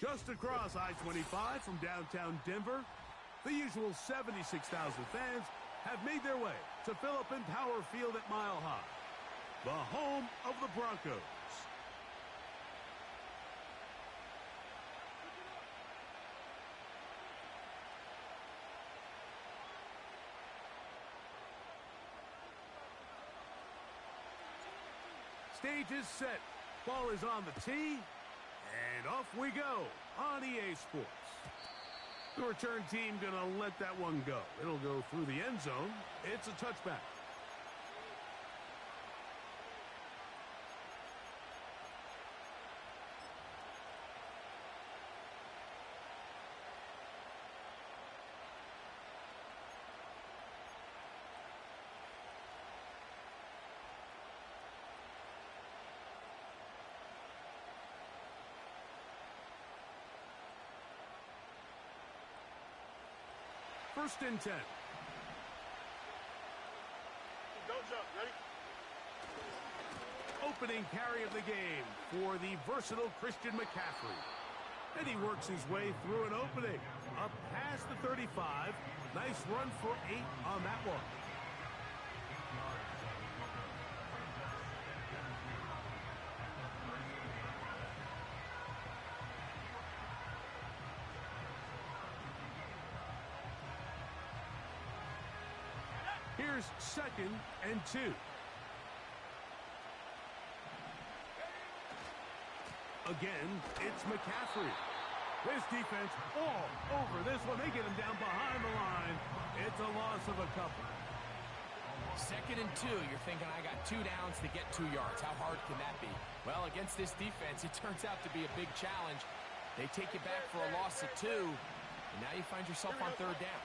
Just across I-25 from downtown Denver, the usual 76,000 fans have made their way to Philip Power Field at Mile High, the home of the Broncos. Stage is set. Ball is on the tee. And off we go on EA Sports. The return team going to let that one go. It'll go through the end zone. It's a touchback. First and 10. Don't jump. Ready? Opening carry of the game for the versatile Christian McCaffrey. And he works his way through an opening. Up past the 35. Nice run for 8 on that one. Here's 2nd and 2. Again, it's McCaffrey. This defense all over this one. They get him down behind the line. It's a loss of a couple. 2nd and 2. You're thinking, I got 2 downs to get 2 yards. How hard can that be? Well, against this defense, it turns out to be a big challenge. They take you back for a loss of 2, and now you find yourself on 3rd down.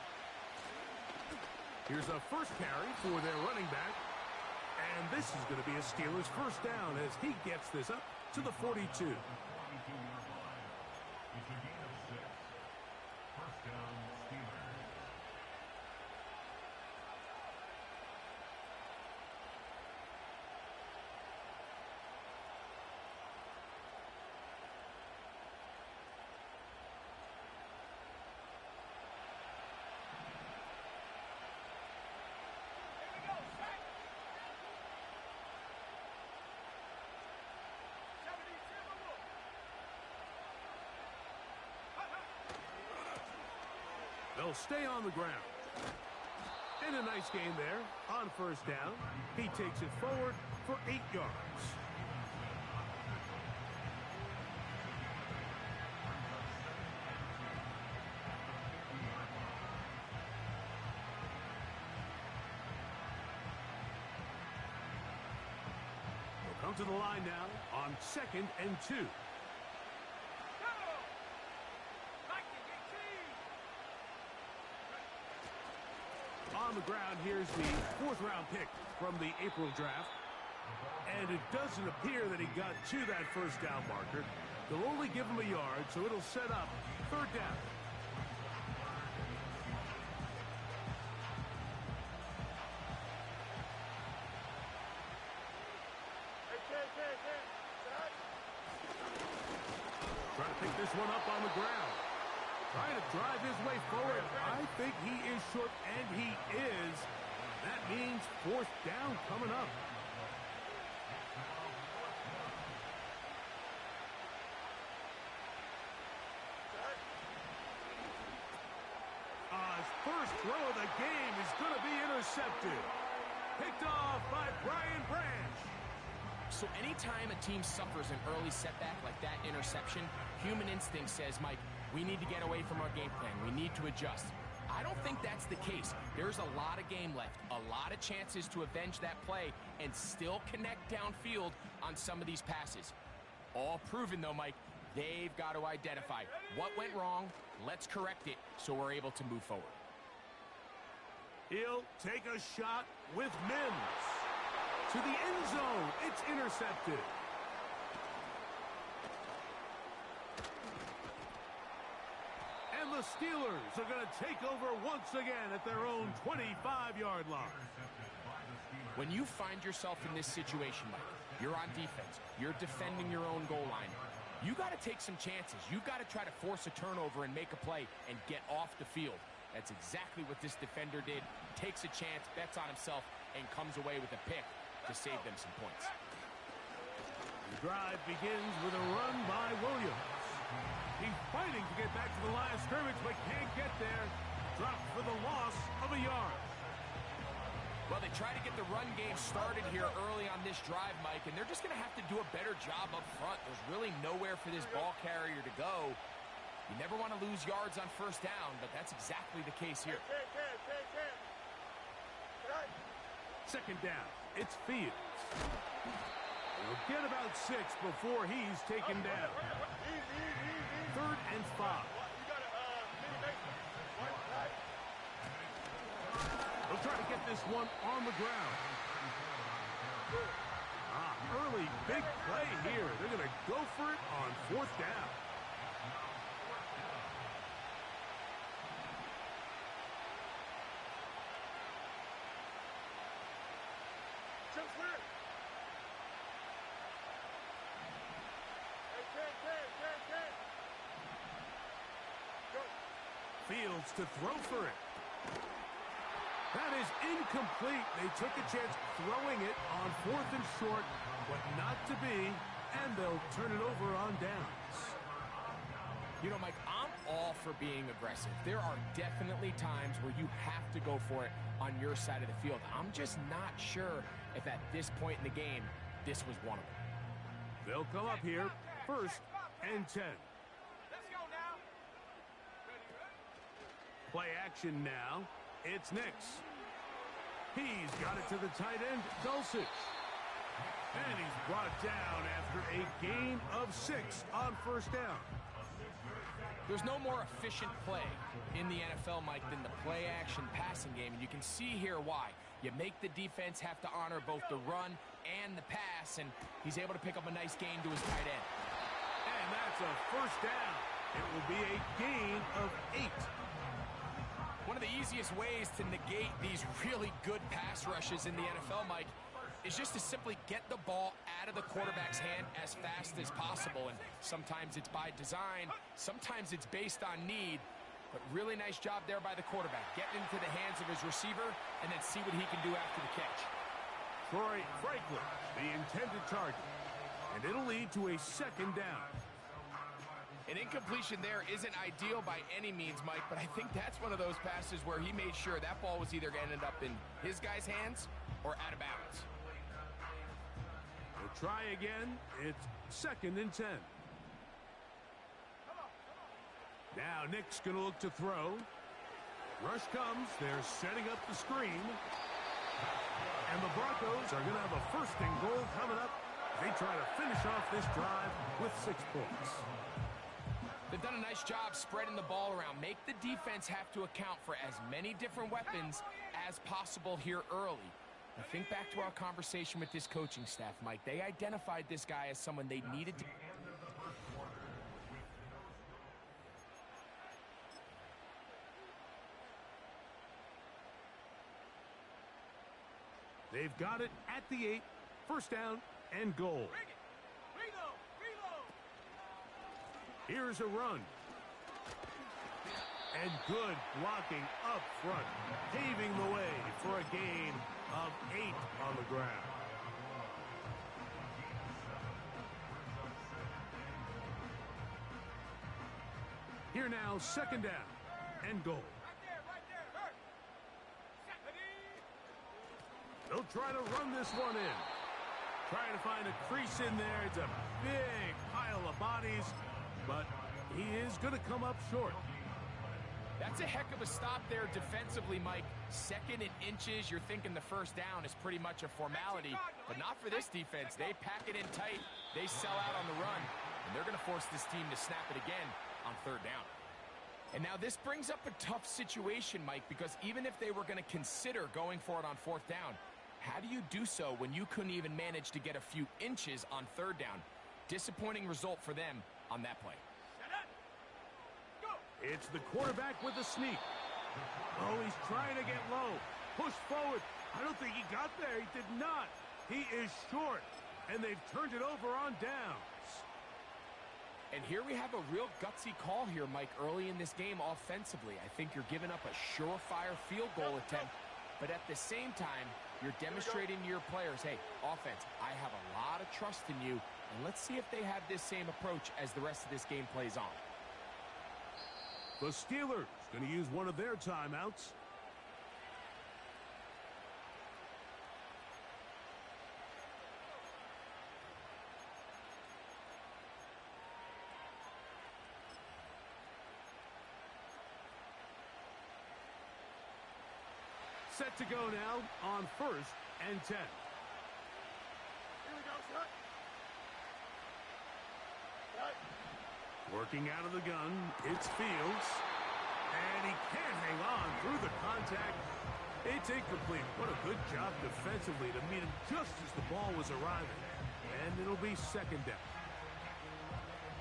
Here's a first carry for their running back. And this is going to be a Steelers first down as he gets this up to the 42. It's a gain of 6. First down, Steelers. They'll stay on the ground. And a nice game there on first down. He takes it forward for 8 yards. We'll come to the line now on 2nd and 2. On the ground, here's the 4th-round pick from the April draft. And it doesn't appear that he got to that first down marker. They'll only give him a yard, so it'll set up 3rd down. Trying to pick this one up on the ground. Trying to drive his way forward. I think he is short, and he is. That means 4th down coming up. His first throw of the game is going to be intercepted. Picked off by Brian Branch. So anytime a team suffers an early setback like that interception, human instinct says, Mike, we need to get away from our game plan. We need to adjust. I don't think that's the case. There's a lot of game left, a lot of chances to avenge that play and still connect downfield on some of these passes. All proven, though, Mike, they've got to identify what went wrong, let's correct it so we're able to move forward. He'll take a shot with Mims. To the end zone, it's intercepted. And the Steelers are going to take over once again at their own 25-yard line. When you find yourself in this situation, Mike, you're on defense, you're defending your own goal line, You got to take some chances. You got to try to force a turnover and make a play and get off the field. That's exactly what this defender did. Takes a chance, bets on himself, and comes away with a pick to save them some points. The drive begins with a run by Williams. He's fighting to get back to the line of scrimmage, but can't get there. Dropped for the loss of a yard. Well, they try to get the run game started here early on this drive, Mike, and they're just going to have to do a better job up front. There's really nowhere for this ball carrier to go. You never want to lose yards on first down, but that's exactly the case here. Second down, it's Fields. He'll get about 6 before he's taken down. 3rd and 5. They'll try to get this one on the ground. Early big play here. They're going to go for it on 4th down. Fields to throw for it. That is incomplete. They took a chance throwing it on 4th and short, but not to be, and they'll turn it over on downs. You know, Mike, I'm all for being aggressive. There are definitely times where you have to go for it on your side of the field. I'm just not sure if at this point in the game, this was one of them. They'll come up here, 1st and 10. Play action now. It's Nix. He's got it to the tight end, Dulcich. And he's brought down after a gain of 6 on 1st down. There's no more efficient play in the NFL, Mike, than the play-action passing game, and you can see here why. You make the defense have to honor both the run and the pass, and he's able to pick up a nice gain to his tight end. And that's a 1st down. It will be a gain of 8. One of the easiest ways to negate these really good pass rushes in the NFL, Mike, is just to simply get the ball out of the quarterback's hand as fast as possible. And sometimes it's by design, sometimes it's based on need. But really nice job there by the quarterback. Getting into the hands of his receiver and then see what he can do after the catch. Troy Franklin, the intended target. And it'll lead to a 2nd down. An incompletion there isn't ideal by any means, Mike, but I think that's one of those passes where he made sure that ball was either going to end up in his guy's hands or out of bounds. We'll try again. It's 2nd and 10. Now Nick's going to look to throw. Rush comes. They're setting up the screen. And the Broncos are going to have a 1st and goal coming up. They try to finish off this drive with 6 points. They've done a nice job spreading the ball around. Make the defense have to account for as many different weapons as possible here early. Now think back to our conversation with this coaching staff, Mike. They identified this guy as someone they needed to... They've got it at the 8. 1st down and goal. Here's a run. And good blocking up front, paving the way for a gain of 8 on the ground. Here now, 2nd down and goal. They'll try to run this one in. Trying to find a crease in there. It's a big pile of bodies, but he is going to come up short. That's a heck of a stop there defensively, Mike. 2nd and inches, you're thinking the 1st down is pretty much a formality, but not for this defense. They pack it in tight. They sell out on the run, and they're going to force this team to snap it again on 3rd down. And now this brings up a tough situation, Mike, because even if they were going to consider going for it on 4th down, how do you do so when you couldn't even manage to get a few inches on 3rd down? Disappointing result for them on that play. It's the quarterback with a sneak. Oh, he's trying to get low. Push forward. I don't think he got there. He did not. He is short. And they've turned it over on downs. And here we have a real gutsy call here, Mike, early in this game offensively. I think you're giving up a surefire field goal attempt, but at the same time, you're demonstrating to your players, hey, offense, I have a lot of trust in you, and let's see if they have this same approach as the rest of this game plays on. The Steelers going to use one of their timeouts. Set to go now on 1st and 10. Here we go, shot. Right. Working out of the gun, it's Fields. And he can't hang on through the contact. It's incomplete. What a good job defensively to meet him just as the ball was arriving. And it'll be 2nd down.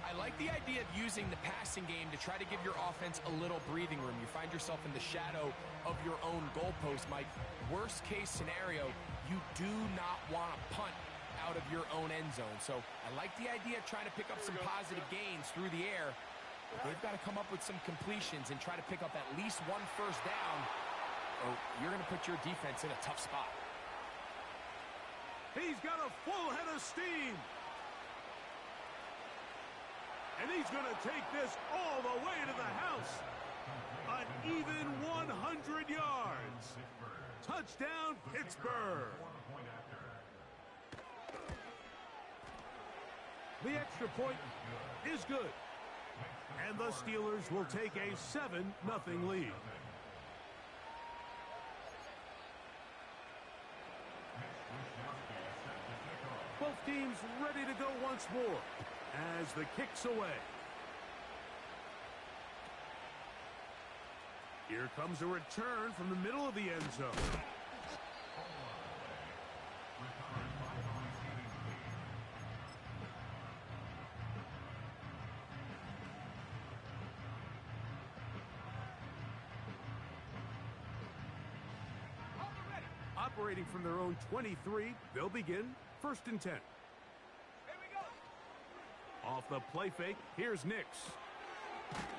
I like the idea of using the passing game to try to give your offense a little breathing room. You find yourself in the shadow of your own goalpost, Mike. Worst case scenario, you do not want to punt out of your own end zone. So I like the idea of trying to pick up some positive gains through the air. But they've got to come up with some completions and try to pick up at least one first down, or you're going to put your defense in a tough spot. He's got a full head of steam. And he's going to take this all the way to the house. An even 100 yards. Touchdown, Pittsburgh. The extra point is good. And the Steelers will take a 7-0 lead. Both teams ready to go once more as the kick's away. Here comes a return from the middle of the end zone. Operating from their own 23, they'll begin 1st and 10. Off the play fake, here's Nix.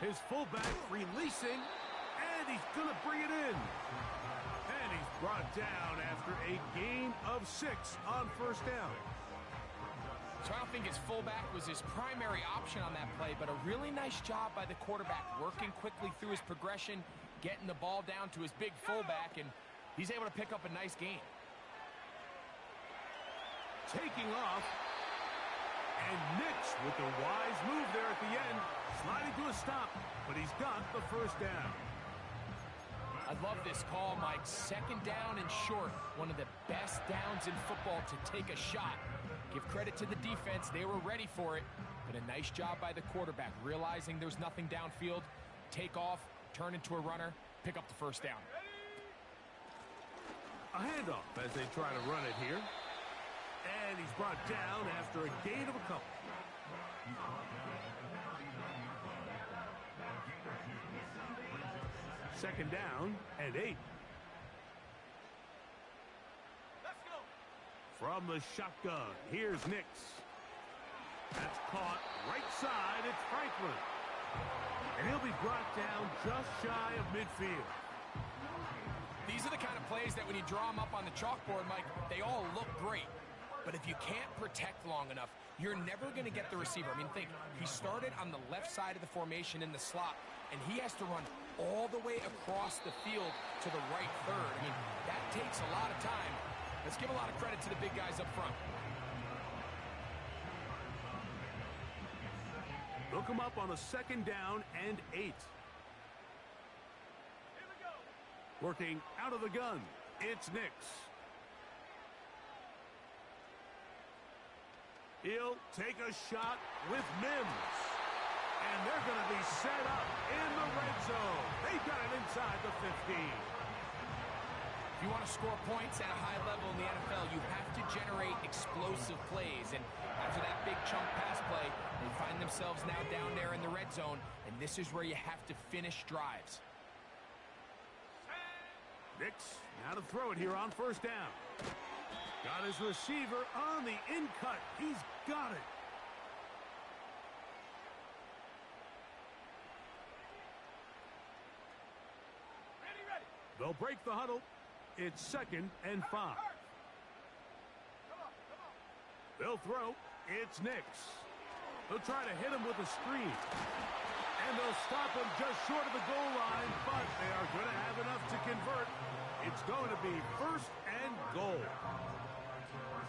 His fullback releasing, and he's going to bring it in. And he's brought down after a gain of 6 on 1st down. So I don't think his fullback was his primary option on that play, but a really nice job by the quarterback, working quickly through his progression, getting the ball down to his big fullback, and he's able to pick up a nice gain. Taking off. And Nix with the wise move there at the end, sliding to a stop, but he's got the 1st down. I love this call, Mike. 2nd down and short. One of the best downs in football to take a shot. Give credit to the defense. They were ready for it. But a nice job by the quarterback, realizing there's nothing downfield. Take off, turn into a runner, pick up the 1st down. A handoff as they try to run it here. And he's brought down after a gain of a couple. Second down and 8. Let's go. From the shotgun, here's Nix. That's caught right side. It's Franklin. And he'll be brought down just shy of midfield. These are the kind of plays that when you draw them up on the chalkboard, Mike, they all look great. But if you can't protect long enough, you're never going to get the receiver. I mean, think, he started on the left side of the formation in the slot, and he has to run all the way across the field to the right third. I mean, that takes a lot of time. Let's give a lot of credit to the big guys up front. Look him up on a 2nd down and 8. Here we go. Working out of the gun, it's Nix. He'll take a shot with Mims. And they're going to be set up in the red zone. They've got it inside the 15. If you want to score points at a high level in the NFL, you have to generate explosive plays. And after that big chunk pass play, they find themselves now down there in the red zone. And this is where you have to finish drives. Nix now to throw it here on 1st down. Got his receiver on the in cut. He's got it. They'll break the huddle. It's 2nd and 5. They'll throw. It's Nix. They'll try to hit him with a screen. And they'll stop him just short of the goal line, but they are going to have enough to convert. It's going to be 1st and goal.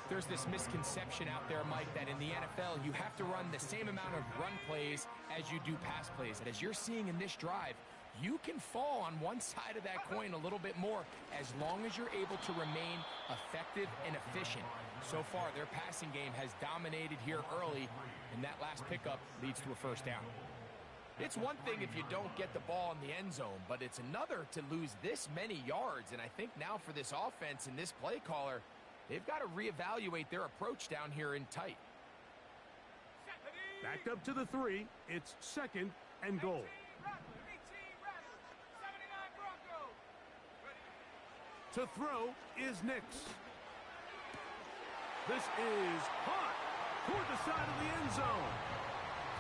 There's this misconception out there, Mike, that in the NFL, you have to run the same amount of run plays as you do pass plays. And as you're seeing in this drive, you can fall on one side of that coin a little bit more as long as you're able to remain effective and efficient. So far, their passing game has dominated here early, and that last pickup leads to a 1st down. It's one thing if you don't get the ball in the end zone, but it's another to lose this many yards. And I think now for this offense and this play caller, they've got to reevaluate their approach down here in tight. Backed up to the 3. It's 2nd and goal. To throw is Nix. This is caught toward the side of the end zone.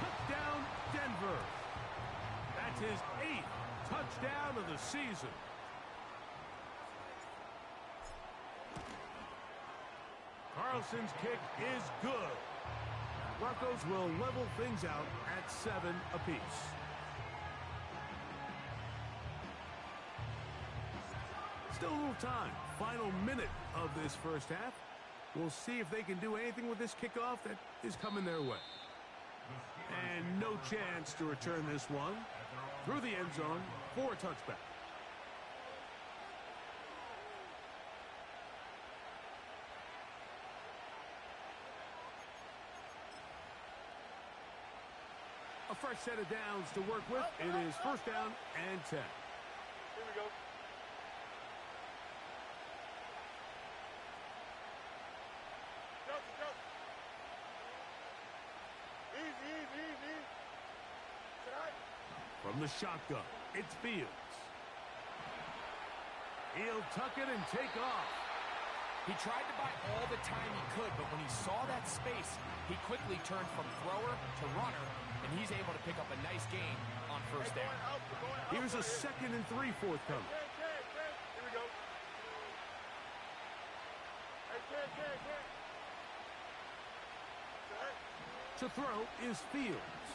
Touchdown, Denver. That's his 8th touchdown of the season. Carlson's kick is good. Broncos will level things out at 7 apiece. Still a little time. Final minute of this 1st half. We'll see if they can do anything with this kickoff that is coming their way. And no chance to return this one through the end zone for a touchback. A fresh set of downs to work with. It is 1st down and 10. Here we go. Easy. From the shotgun, it's Fields. He'll tuck it and take off. He tried to buy all the time he could, but when he saw that space, he quickly turned from thrower to runner, and he's able to pick up a nice gain on 1st down. Here's a 2nd and 3 forthcoming. Here we go. To throw is Fields.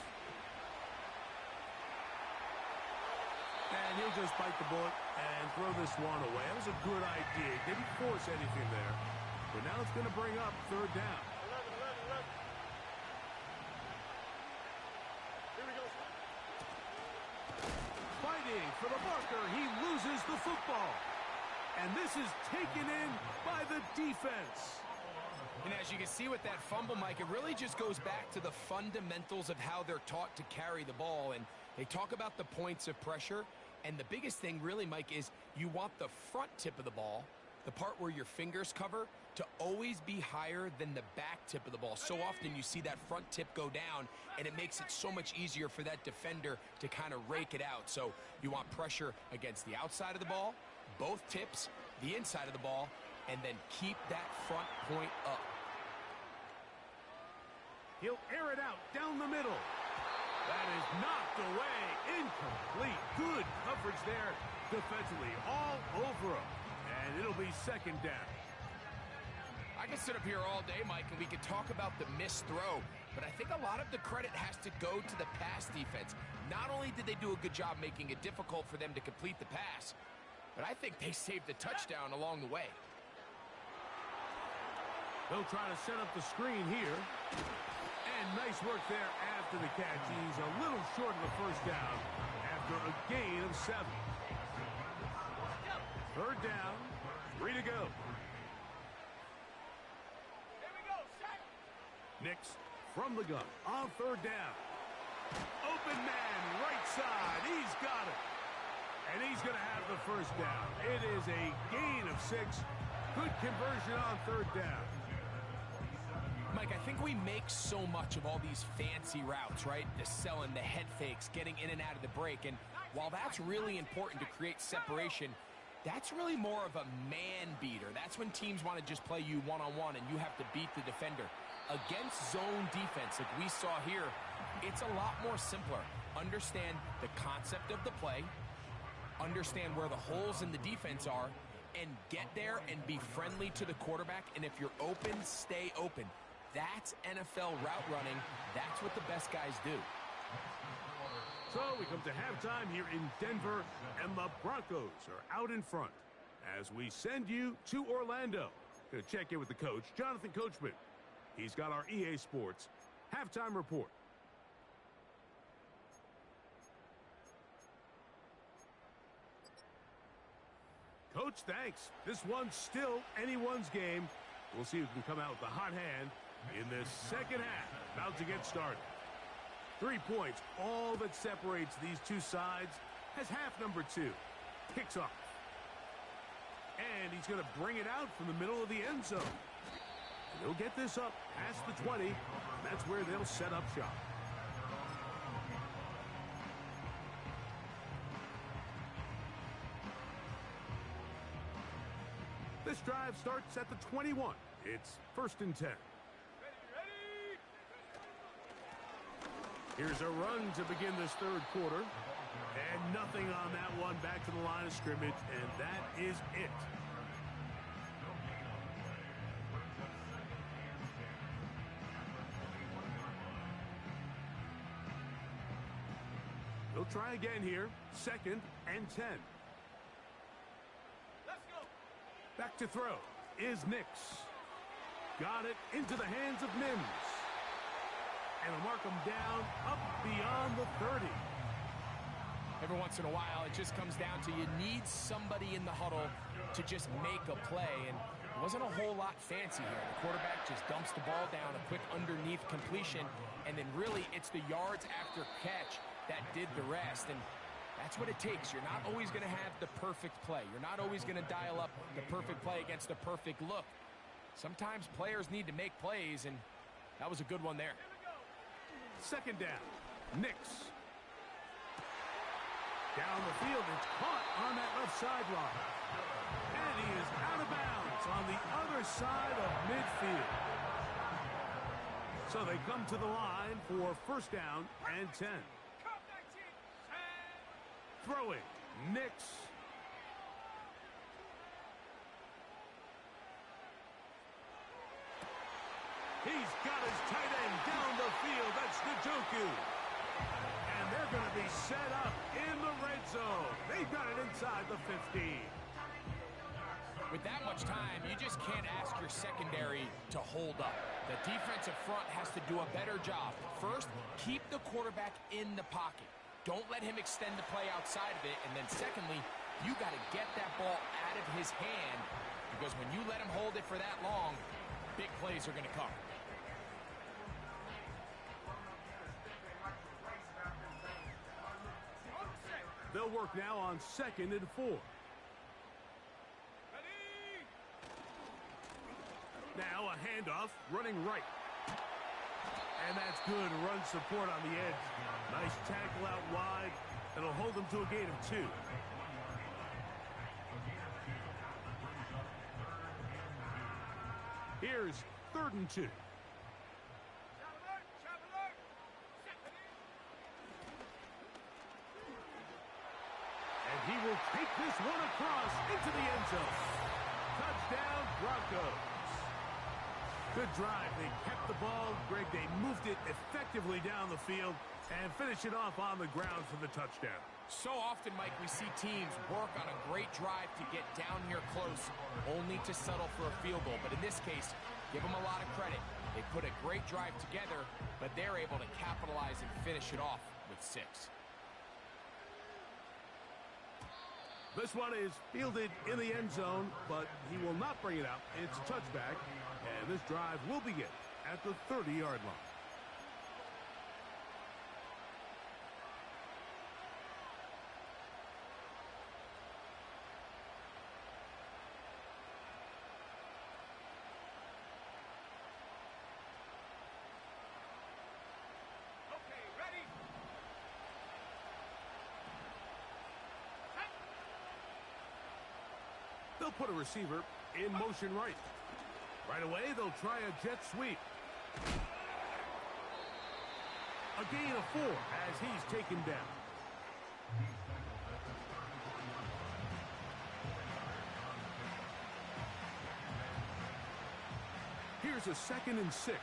And he'll just bite the bullet and throw this one away. That was a good idea. Didn't force anything there. But now it's going to bring up 3rd down. 11. Here we go. Fighting for the marker. He loses the football. And this is taken in by the defense. And as you can see with that fumble, Mike, it really just goes back to the fundamentals of how they're taught to carry the ball. And they talk about the points of pressure. And the biggest thing really, Mike, is you want the front tip of the ball, the part where your fingers cover, to always be higher than the back tip of the ball. So often you see that front tip go down, and it makes it so much easier for that defender to kind of rake it out. So you want pressure against the outside of the ball, both tips, the inside of the ball, and then keep that front point up. He'll air it out down the middle. That is knocked away. Incomplete. Good coverage there defensively. All over him. And it'll be 2nd down. I can sit up here all day, Mike, and we could talk about the missed throw, but I think a lot of the credit has to go to the pass defense. Not only did they do a good job making it difficult for them to complete the pass, but I think they saved the touchdown along the way. They'll try to set up the screen here. And nice work there after the catch. He's a little short of the 1st down after a gain of 7. 3rd down, 3 to go. Here we go. Set. Nix from the gun on 3rd down. Open man, right side. He's got it. And he's going to have the 1st down. It is a gain of 6. Good conversion on 3rd down. Mike, I think we make so much of all these fancy routes, right? The selling, the head fakes, getting in and out of the break. And while that's really important to create separation, that's really more of a man beater. That's when teams want to just play you one-on-one and you have to beat the defender. Against zone defense, like we saw here, it's a lot more simpler. Understand the concept of the play, understand where the holes in the defense are, and get there and be friendly to the quarterback. And if you're open, stay open. That's NFL route running. That's what the best guys do. So we come to halftime here in Denver, and the Broncos are out in front as we send you to Orlando. Going to check in with the coach, Jonathan Coachman. He's got our EA Sports halftime report. Coach, thanks. This one's still anyone's game. We'll see who can come out with the hot hand in this second half. About to get started. 3 points, all that separates these two sides, as half number 2 kicks off. And he's going to bring it out from the middle of the end zone. And he'll get this up past the 20, and that's where they'll set up shop. This drive starts at the 21. It's 1st and 10. Here's a run to begin this third quarter. And nothing on that one. Back to the line of scrimmage, and that is it. They'll try again here. 2nd and 10. Let's go. Back to throw is Nix. Got it into the hands of Mims. And they'll mark him down up beyond the 30. Every once in a while, it just comes down to you need somebody in the huddle to just make a play. And it wasn't a whole lot fancy here. The quarterback just dumps the ball down, a quick underneath completion. And then really, it's the yards after catch that did the rest. And that's what it takes. You're not always going to have the perfect play. You're not always going to dial up the perfect play against the perfect look. Sometimes players need to make plays, and that was a good one there. 2nd down. Nix. Down the field. It's caught on that left sideline. And he is out of bounds on the other side of midfield. So they come to the line for 1st down and 10. Throwing. Nix. He's got his tight end down the field. That's Njoku. And they're going to be set up in the red zone. They've got it inside the 15. With that much time, you just can't ask your secondary to hold up. The defensive front has to do a better job. First, keep the quarterback in the pocket. Don't let him extend the play outside of it. And then secondly, you got to get that ball out of his hand, because when you let him hold it for that long, big plays are going to come. They'll work now on 2nd and 4. Now a handoff, running right. And that's good run support on the edge. Nice tackle out wide. It'll hold them to a gain of 2. Here's 3rd and 2. And he will take this one across into the end zone. Touchdown, Broncos. Good drive. They kept the ball. Greg, they moved it effectively down the field and finish it off on the ground for the touchdown. So often, Mike, we see teams work on a great drive to get down here close, only to settle for a field goal. But in this case, give them a lot of credit. They put a great drive together, but they're able to capitalize and finish it off with 6. This one is fielded in the end zone, but he will not bring it out. It's a touchback, and this drive will begin at the 30-yard line. They'll put a receiver in motion right. Right away, they'll try a jet sweep. A gain of 4 as he's taken down. Here's a 2nd and 6. Yep.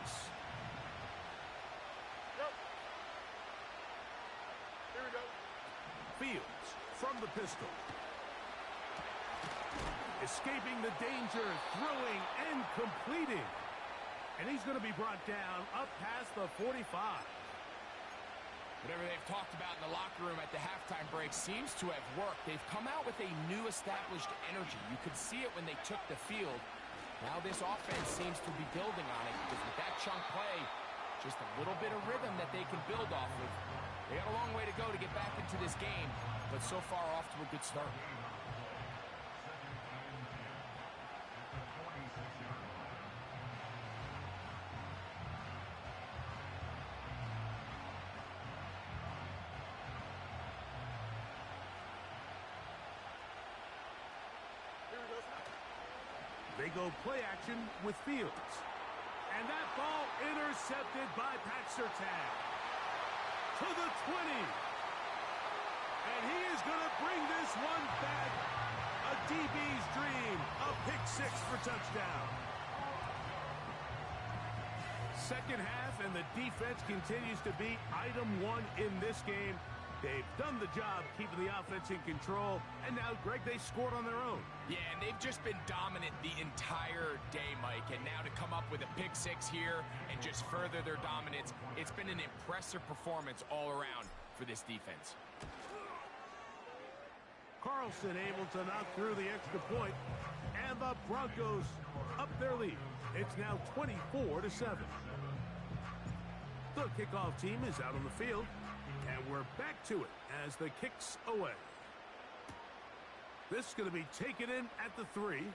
Here we go. Fields from the pistol. Escaping the danger, throwing and completing. And he's going to be brought down up past the 45. Whatever they've talked about in the locker room at the halftime break seems to have worked. They've come out with a new established energy. You could see it when they took the field. Now this offense seems to be building on it because with that chunk play, just a little bit of rhythm that they can build off of. They got a long way to go to get back into this game, but so far off to a good start. They go play action with Fields. And that ball intercepted by Pat Surtain. To the 20. And he is going to bring this one back. A DB's dream. A pick 6 for touchdown. Second half, and the defense continues to be item 1 in this game. They've done the job keeping the offense in control, and now, Greg, they scored on their own. Yeah, and they've just been dominant the entire day, Mike, and now to come up with a pick 6 here and just further their dominance, it's been an impressive performance all around for this defense. Carlson able to knock through the extra point, and the Broncos up their lead. It's now 24-7. The kickoff team is out on the field. And we're back to it as the kick's away. This is going to be taken in at the 3. And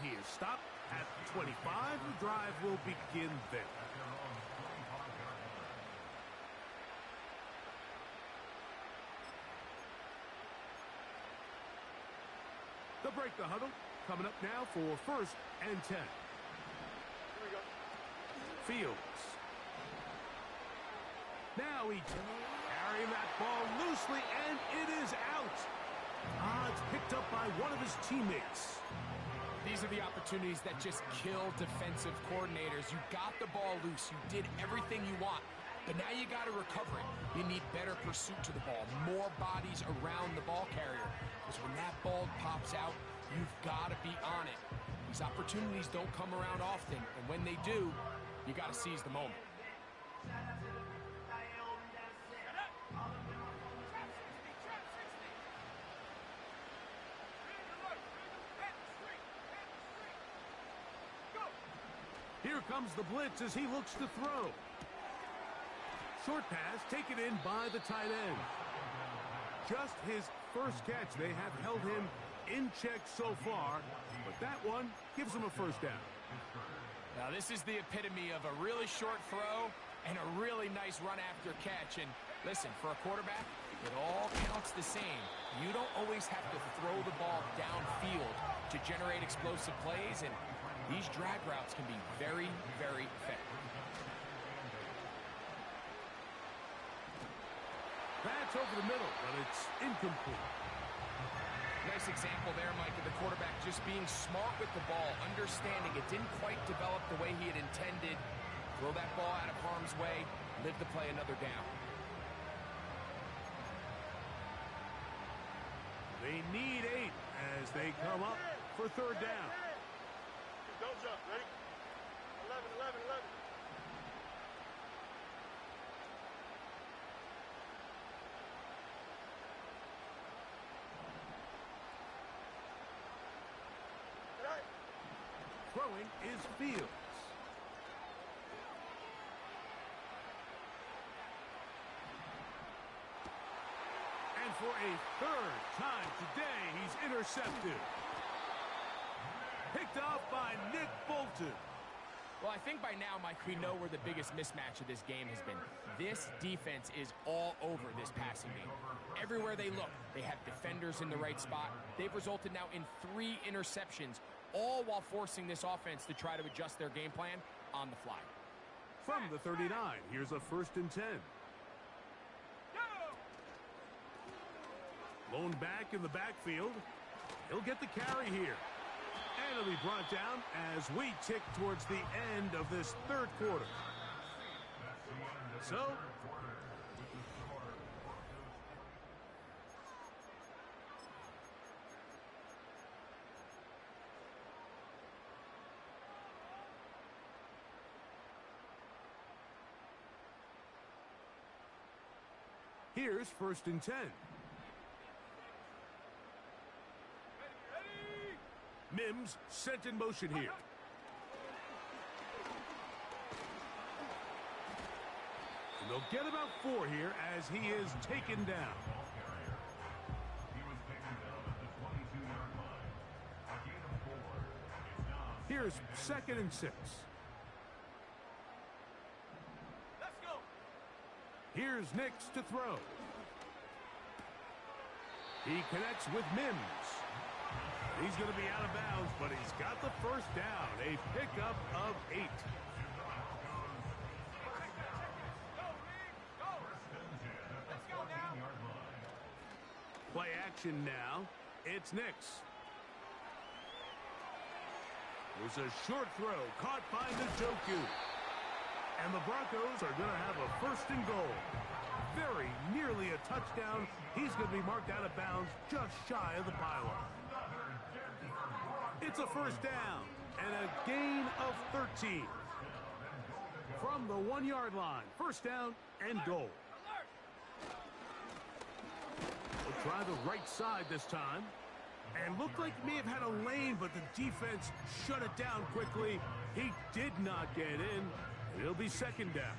he is stopped at the 25. The drive will begin there. They'll break the huddle. Coming up now for 1st and 10. Here we go. Fields. Now he carrying that ball loosely, and it is out. It's picked up by one of his teammates. These are the opportunities that just kill defensive coordinators. You got the ball loose. You did everything you want. But now you got to recover it. You need better pursuit to the ball, more bodies around the ball carrier. Because when that ball pops out, you've got to be on it. These opportunities don't come around often, and when they do, you got to seize the moment. Here comes the blitz as he looks to throw. Short pass taken in by the tight end. Just his first catch. They have held him in check so far, but that one gives him a 1st down. Now this is the epitome of a really short throw and a really nice run after catch. And listen, for a quarterback, it all counts the same. You don't always have to throw the ball downfield to generate explosive plays, and these drag routes can be very, very effective. That's over the middle, but it's incomplete. Nice example there, Mike, of the quarterback just being smart with the ball, understanding it didn't quite develop the way he had intended. Throw that ball out of harm's way, live to play another down. They need 8 as they come up for 3rd down. Don't jump. Ready? 11, 11, 11. Right. Throwing is Fields. And for a 3rd time today, he's intercepted. Picked off by Nick Bolton. Well, I think by now, Mike, we know where the biggest mismatch of this game has been. This defense is all over this passing game. Everywhere they look, they have defenders in the right spot. They've resulted now in 3 interceptions, all while forcing this offense to try to adjust their game plan on the fly. From the 39, here's a 1st and 10. Lone back in the backfield. He'll get the carry here. And it'll be brought down as we tick towards the end of this third quarter. So, here's 1st and 10. Mims sent in motion here. And they'll get about 4 here as he is taken down. He was taken down at the 22-yard line. A gain of 4. It's now Here's 2nd and 6. Let's go. Here's Nix to throw. He connects with Mims. He's going to be out of bounds, but he's got the 1st down. A pickup of 8. Play action now. It's Nix. There's a short throw caught by Njoku. And the Broncos are going to have a 1st and goal. Very nearly a touchdown. He's going to be marked out of bounds just shy of the pylon. It's a 1st down and a gain of 13. From the 1-yard line, 1st down and goal. We'll try the right side this time. And looked like he may have had a lane, but the defense shut it down quickly. He did not get in. It'll be 2nd down.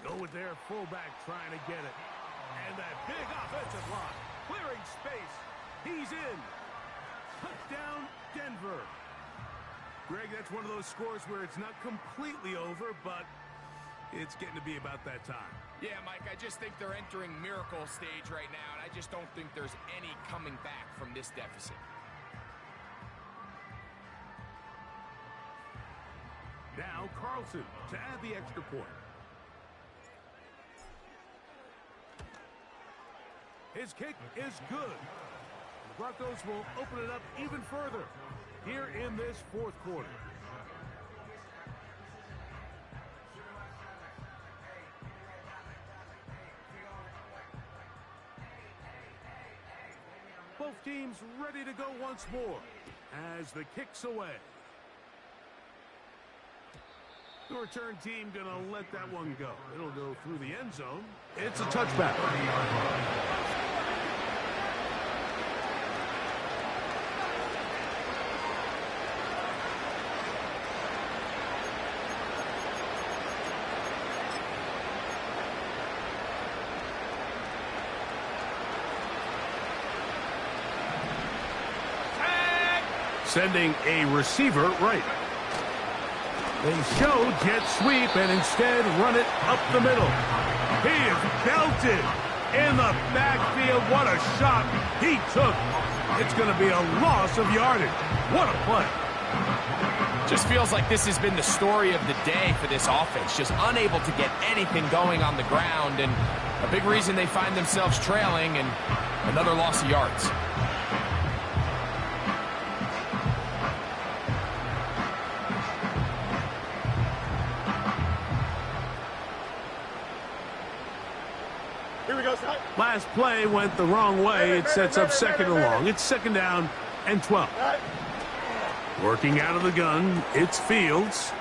Go with their fullback trying to get it. And that big offensive line. Clearing space. He's in. Touchdown, Denver. Greg, that's one of those scores where it's not completely over, but it's getting to be about that time. Yeah, Mike, I just think they're entering miracle stage right now, and I just don't think there's any coming back from this deficit. Now Carlson to add the extra point. His kick is good. The Broncos will open it up even further here in this 4th quarter. Both teams ready to go once more as the kick's away. The return team going to let that one go. It'll go through the end zone. It's a touchback. Sending a receiver right. They show jet sweep and instead run it up the middle. He is belted in the backfield. What a shot he took. It's going to be a loss of yardage. What a play. Just feels like this has been the story of the day for this offense. Just unable to get anything going on the ground, and a big reason they find themselves trailing, and another loss of yards. Last play went the wrong way. It sets up 2nd and long. It's 2nd down and 12. Working out of the gun, it's Fields.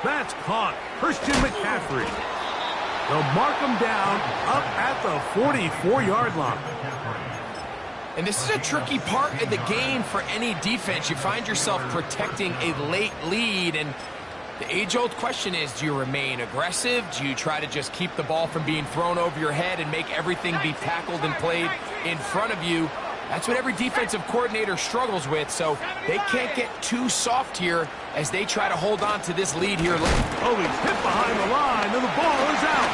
That's caught. Christian McCaffrey. They'll mark him down up at the 44-yard line. And this is a tricky part of the game for any defense. You find yourself protecting a late lead, and the age-old question is, do you remain aggressive? Do you try to just keep the ball from being thrown over your head and make everything be tackled and played in front of you? That's what every defensive coordinator struggles with, so they can't get too soft here as they try to hold on to this lead here. Oh, he's hit behind the line, and the ball is out.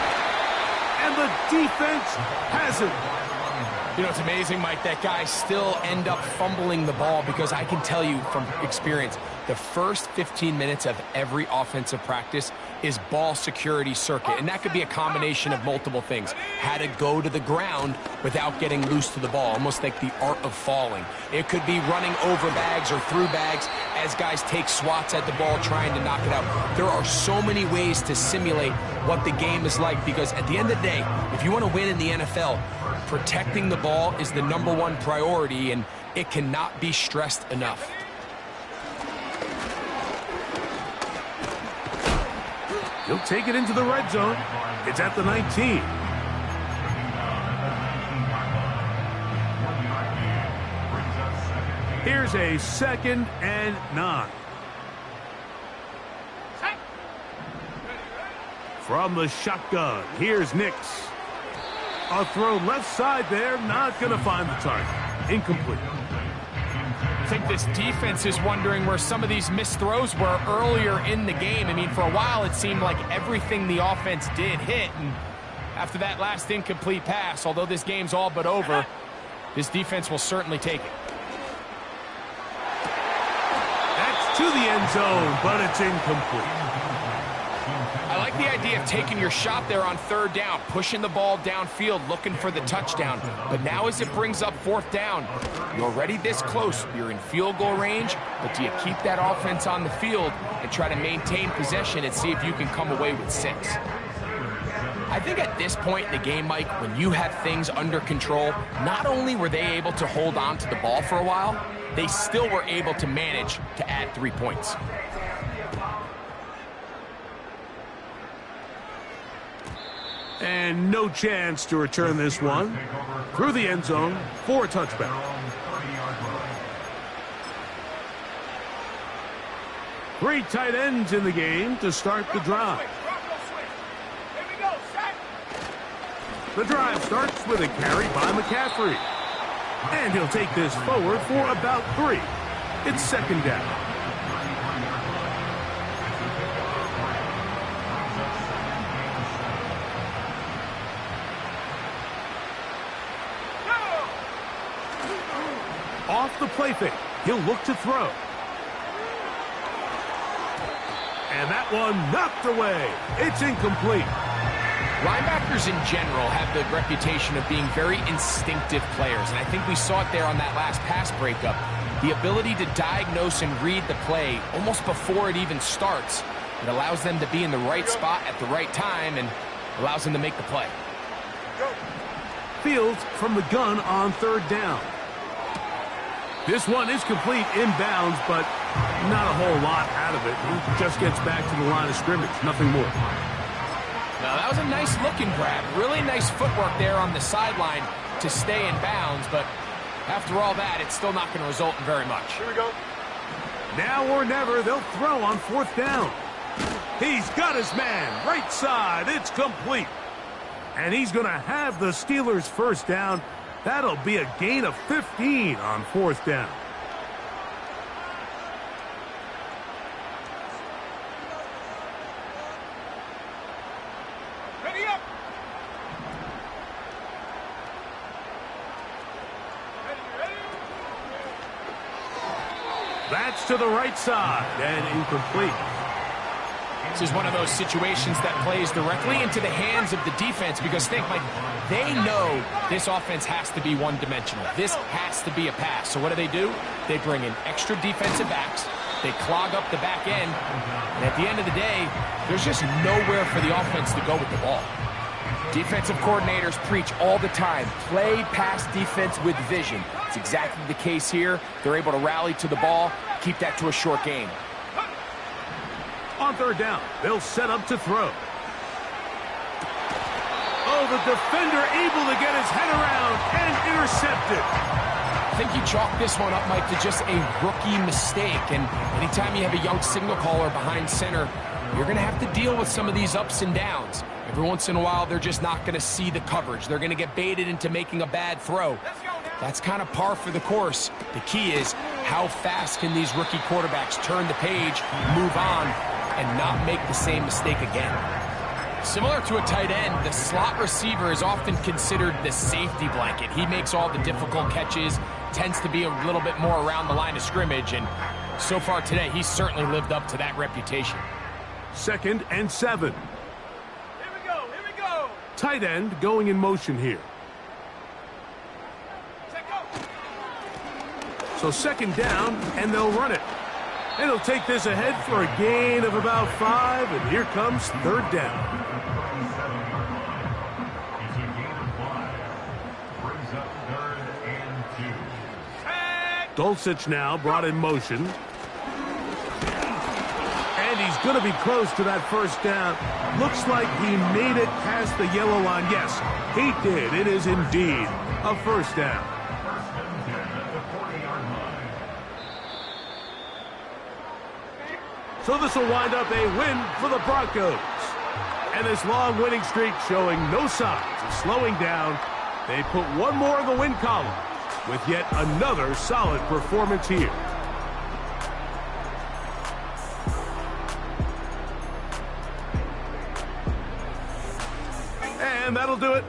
And the defense has it. You know, it's amazing, Mike, that guys still end up fumbling the ball, because I can tell you from experience, the first 15 minutes of every offensive practice is ball security circuit, and that could be a combination of multiple things. How to go to the ground without getting loose to the ball, almost like the art of falling. It could be running over bags or through bags as guys take swats at the ball trying to knock it out. There are so many ways to simulate what the game is like, because at the end of the day, if you want to win in the NFL, protecting the ball is the #1 priority, and it cannot be stressed enough. He'll take it into the red zone. It's at the 19. Here's a 2nd and 9. From the shotgun, here's Nix. A throw left side there, not going to find the target. Incomplete. I think this defense is wondering where some of these missed throws were earlier in the game. I mean, for a while it seemed like everything the offense did hit, and after that last incomplete pass, although this game's all but over, this defense will certainly take it. That's to the end zone, but it's incomplete. I like the idea of taking your shot there on 3rd down, pushing the ball downfield, looking for the touchdown. But now as it brings up 4th down, you're already this close. You're in field goal range, but do you keep that offense on the field and try to maintain possession and see if you can come away with 6? I think at this point in the game, Mike, when you have things under control, not only were they able to hold on to the ball for a while, they still were able to manage to add 3 points. And no chance to return this one. Through the end zone for a touchback. Three tight ends in the game to start the drive. The drive starts with a carry by McCaffrey. And he'll take this forward for about 3. It's 2nd down. Off the play fake, he'll look to throw. And that one knocked away. It's incomplete. Linebackers in general have the reputation of being very instinctive players, and I think we saw it there on that last pass breakup. The ability to diagnose and read the play almost before it even starts. It allows them to be in the right spot at the right time and allows them to make the play. Fields from the gun on 3rd down. This one is complete inbounds, but not a whole lot out of it. He just gets back to the line of scrimmage, nothing more. Now, that was a nice looking grab. Really nice footwork there on the sideline to stay in bounds, but after all that, it's still not going to result in very much. Here we go. Now or never, they'll throw on 4th down. He's got his man, right side, it's complete. And he's going to have the Steelers' 1st down. That'll be a gain of 15 on 4th down. Ready up. Ready. That's to the right side and incomplete. This is one of those situations that plays directly into the hands of the defense, because think, Mike, they know this offense has to be one-dimensional. This has to be a pass. So what do? They bring in extra defensive backs. They clog up the back end. And at the end of the day, there's just nowhere for the offense to go with the ball. Defensive coordinators preach all the time, play pass defense with vision. It's exactly the case here. They're able to rally to the ball, keep that to a short game. On 3rd down, they'll set up to throw. Oh, the defender able to get his head around and intercepted. I think you chalk this one up, Mike, to just a rookie mistake. And anytime you have a young signal caller behind center, you're going to have to deal with some of these ups and downs. Every once in a while, they're just not going to see the coverage. They're going to get baited into making a bad throw. That's kind of par for the course. The key is how fast can these rookie quarterbacks turn the page, move on, and not make the same mistake again. Similar to a tight end, the slot receiver is often considered the safety blanket. He makes all the difficult catches, tends to be a little bit more around the line of scrimmage, and so far today, he's certainly lived up to that reputation. 2nd and 7. Here we go. Here we go. Tight end going in motion here. Check go. So 2nd down, and they'll run it. And he'll take this ahead for a gain of about 5, and here comes 3rd down. It's a gain of 5. Brings up 3rd and 2. Dulcich now brought in motion. And he's going to be close to that 1st down. Looks like he made it past the yellow line. Yes, he did. It is indeed a 1st down. First and 10 at the 40-yard line. So this will wind up a win for the Broncos. And this long winning streak showing no signs of slowing down. They put one more in the win column with yet another solid performance here. And that'll do it